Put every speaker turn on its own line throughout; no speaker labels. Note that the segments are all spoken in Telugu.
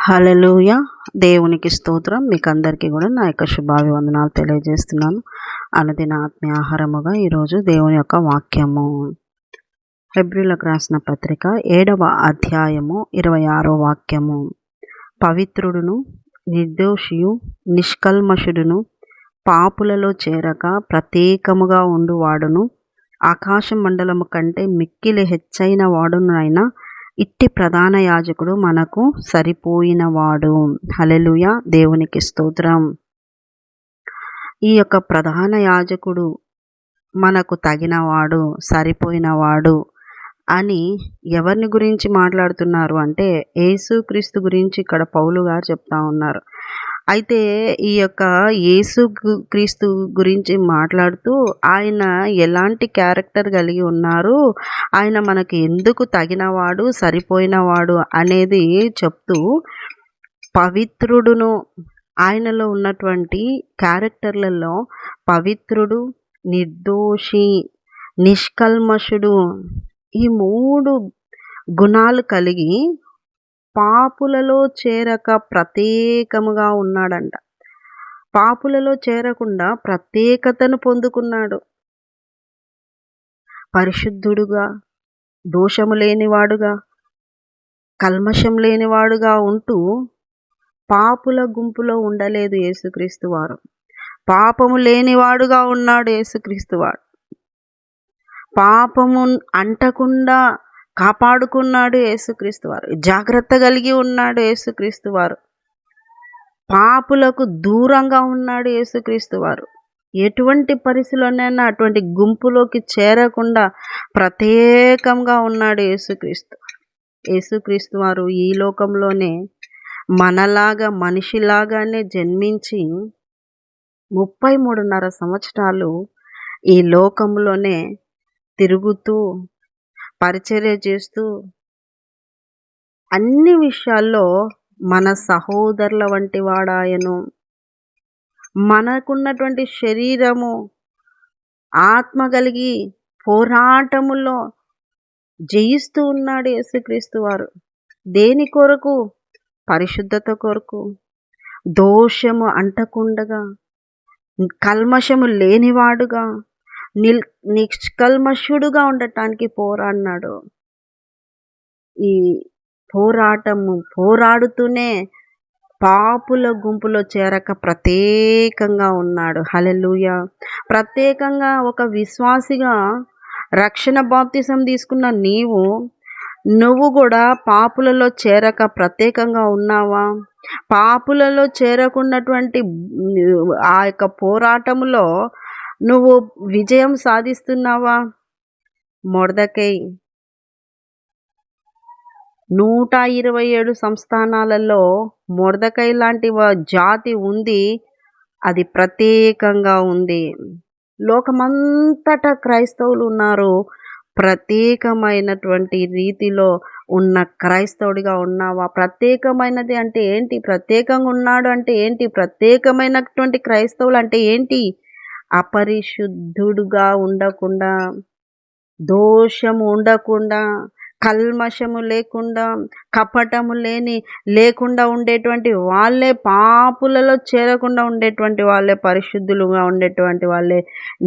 హల్లెలూయా! దేవునికి స్తోత్రం. మీకందరికీ కూడా నా యొక్క శుభాభివందనాలు తెలియజేస్తున్నాను. అనుదిన ఆత్మీయ ఆహారముగా ఈరోజు దేవుని యొక్క వాక్యము హెబ్రీయులకు రాసిన పత్రిక 7వ అధ్యాయము 26వ వాక్యము. పవిత్రుడును నిర్దోషియు నిష్కల్మషుడును పాపులలో చేరక ప్రత్యేకముగా ఉండువాడును ఆకాశ మండలము కంటే మిక్కిలి హెచ్చైన వాడునైనా ఇట్టి ప్రధాన యాజకుడు మనకు సరిపోయినవాడు. హల్లెలూయా! దేవునికి స్తోత్రం. ఈ యొక్క ప్రధాన యాజకుడు మనకు తగినవాడు, సరిపోయినవాడు అని ఎవరిని గురించి మాట్లాడుతున్నారు అంటే యేసుక్రీస్తు గురించి ఇక్కడ పౌలు గారు చెప్తా ఉన్నారు. అయితే ఈ యొక్క యేసుక్రీస్తు గురించి మాట్లాడుతూ ఆయన ఎలాంటి క్యారెక్టర్ కలిగి ఉన్నారు, ఆయన మనకి ఎందుకు తగినవాడు, సరిపోయినవాడు అనేది చెప్తూ పవిత్రుడును, ఆయనలో ఉన్నటువంటి క్యారెక్టర్లలో పవిత్రుడు, నిర్దోషి, నిష్కల్మషుడు ఈ 3 గుణాలు కలిగి పాపులలో చేరక ప్రత్యేకముగా ఉన్నాడంట. పాపులలో చేరకుండా ప్రత్యేకతను పొందుకున్నాడు. పరిశుద్ధుడుగా, దోషము లేనివాడుగా, కల్మషం లేనివాడుగా ఉంటూ పాపుల గుంపులో ఉండలేదు యేసుక్రీస్తు వారు. పాపము లేనివాడుగా ఉన్నాడు యేసుక్రీస్తు వారు. పాపము అంటకుండా కాపాడుకున్నాడు యేసుక్రీస్తు వారు. జాగ్రత్త కలిగి ఉన్నాడు యేసుక్రీస్తు వారు. పాపులకు దూరంగా ఉన్నాడు యేసుక్రీస్తు వారు. ఎటువంటి పరిస్థితుల్లోనైనా అటువంటి గుంపులోకి చేరకుండా ప్రత్యేకంగా ఉన్నాడు యేసుక్రీస్తు. యేసుక్రీస్తు వారు ఈ లోకంలోనే మనలాగా మనిషిలాగానే జన్మించి 33.5 సంవత్సరాలు ఈ లోకంలోనే తిరుగుతూ పరిచర్య చేస్తూ అన్ని విషయాల్లో మన సహోదరుల వంటి వాడాయను. మనకున్నటువంటి శరీరము ఆత్మ కలిగి పోరాటములో జయిస్తూ ఉన్నాడు యేసుక్రీస్తు వారు. దేని కొరకు? పరిశుద్ధత కొరకు, దోషము అంటకుండగా, కల్మషము లేనివాడుగా, నిష్కల్మషుడుగా ఉండటానికి పోరాడినాడు. ఈ పోరాడుతూనే పాపుల గుంపులో చేరక ప్రత్యేకంగా ఉన్నాడు. హల్లెలూయా! ప్రత్యేకంగా ఒక విశ్వాసిగా రక్షణ బాప్తిసం తీసుకున్న నువ్వు కూడా పాపులలో చేరక ప్రత్యేకంగా ఉన్నావా? పాపులలో చేరకున్నటువంటి ఆ యొక్క పోరాటములో నువ్వు విజయం సాధిస్తున్నావా? మొర్దెకై 127 సంస్థానాలలో మొర్దెకై లాంటి జాతి ఉంది. అది ప్రత్యేకంగా ఉంది. లోకమంతటా క్రైస్తవులు ఉన్నారు. ప్రత్యేకమైనటువంటి రీతిలో ఉన్న క్రైస్తవుడిగా ఉన్నావా? ప్రత్యేకమైనది అంటే ఏంటి? ప్రత్యేకంగా ఉన్నాడు అంటే ఏంటి? ప్రత్యేకమైనటువంటి క్రైస్తవులు అంటే ఏంటి? అపరిశుద్ధుడుగా ఉండకుండా, దోషము ఉండకుండా, కల్మషము లేకుండా, కపటము లేకుండా ఉండేటువంటి వాళ్ళే, పాపులలో చేరకుండా ఉండేటువంటి వాళ్ళే, పరిశుద్ధులుగా ఉండేటువంటి వాళ్ళే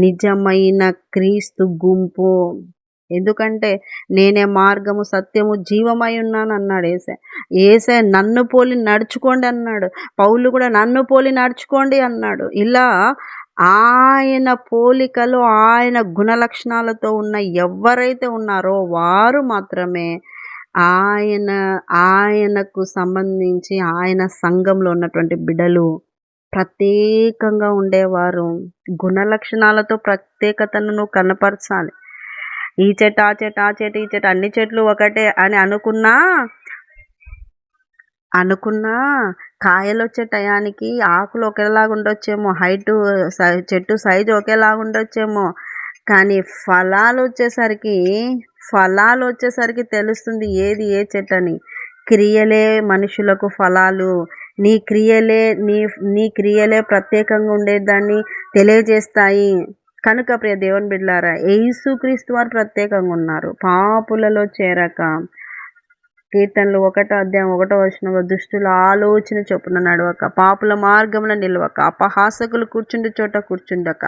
నిజమైన క్రీస్తు గుంపు. ఎందుకంటే నేనే మార్గము, సత్యము, జీవమై ఉన్నాను అన్నాడు యేసయ్య. నన్ను పోలి నడుచుకోండి అన్నాడు. పౌలు కూడా నన్ను పోలి నడుచుకోండి అన్నాడు. ఇలా ఆయన పోలికలో, ఆయన గుణలక్షణాలతో ఉన్న ఎవరైతే ఉన్నారో వారు మాత్రమే ఆయనకు సంబంధించి ఆయన సంఘంలో ఉన్నటువంటి బిడ్డలు, ప్రత్యేకంగా ఉండేవారు. గుణలక్షణాలతో ప్రత్యేకతను నువ్వు కనపరచాలి. ఈ చెట్టు, ఆ చెట్టు, ఆ చెట్టు, ఈ చెట్టు, అన్ని చెట్లు ఒకటే అని అనుకున్నా కాయలు వచ్చే టయానికి ఆకులు ఒకేలాగా ఉండొచ్చేమో, హైటు, చెట్టు సైజు ఒకేలాగా ఉండొచ్చేమో, కానీ ఫలాలు వచ్చేసరికి తెలుస్తుంది ఏది ఏ చెట్టు అని. క్రియలే మనుషులకు ఫలాలు. నీ క్రియలే ప్రత్యేకంగా ఉండేదాన్ని తెలియజేస్తాయి. కనుక ప్రియ దేవుని బిడ్డలారా, యేసుక్రీస్తు వారు ప్రత్యేకంగా ఉన్నారు. పాపులలో చేరక కీర్తనలు 1:1 దుష్టుల ఆలోచన చొప్పున నడవక, పాపుల మార్గమున నిలవక, అపహాసకులు కూర్చుండే చోట కూర్చుండక.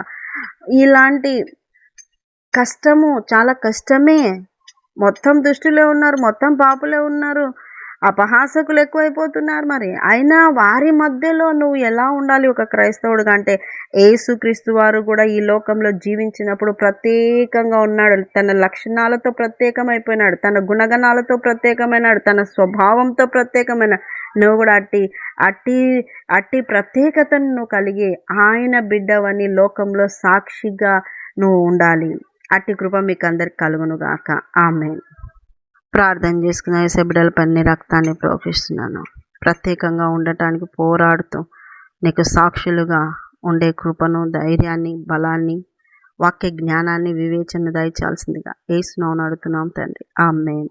ఇలాంటి కష్టము, చాలా కష్టమే. మొత్తం దుష్టులే ఉన్నారు, మొత్తం పాపులే ఉన్నారు, అపహాసకులు ఎక్కువైపోతున్నారు. మరి అయినా వారి మధ్యలో నువ్వు ఎలా ఉండాలి ఒక క్రైస్తవుడుగా అంటే, యేసుక్రీస్తు వారు కూడా ఈ లోకంలో జీవించినప్పుడు ప్రత్యేకంగా ఉన్నాడు. తన లక్షణాలతో ప్రత్యేకమైపోయినాడు, తన గుణగణాలతో ప్రత్యేకమైనాడు, తన స్వభావంతో ప్రత్యేకమైన. నువ్వు కూడా అట్టి అట్టి అట్టి ప్రత్యేకతను నువ్వు కలిగి ఆయన బిడ్డవని లోకంలో సాక్షిగా నువ్వు ఉండాలి. అట్టి కృప మీకు అందరికి కలుగును గాక. ఆమేన్. ప్రార్థన చేసుకున్న యేసే బిడ్డల పని రక్తాన్ని ప్రోక్షిస్తున్నాను. ప్రత్యేకంగా ఉండటానికి పోరాడుతూ నీకు సాక్షులుగా ఉండే కృపను, ధైర్యాన్ని, బలాన్ని, వాక్య జ్ఞానాన్ని, వివేచన దయచాల్సిందిగా యేసునామమున అడుగుతున్నాం తండ్రి. ఆమేన్.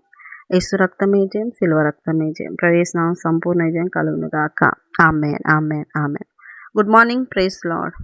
యేసు రక్తమే జయం, శిలువ రక్తమే జయం, ప్రవేశనామం సంపూర్ణ జయం కలుగును గాక. Amen, amen, amen. Good morning. Praise lord.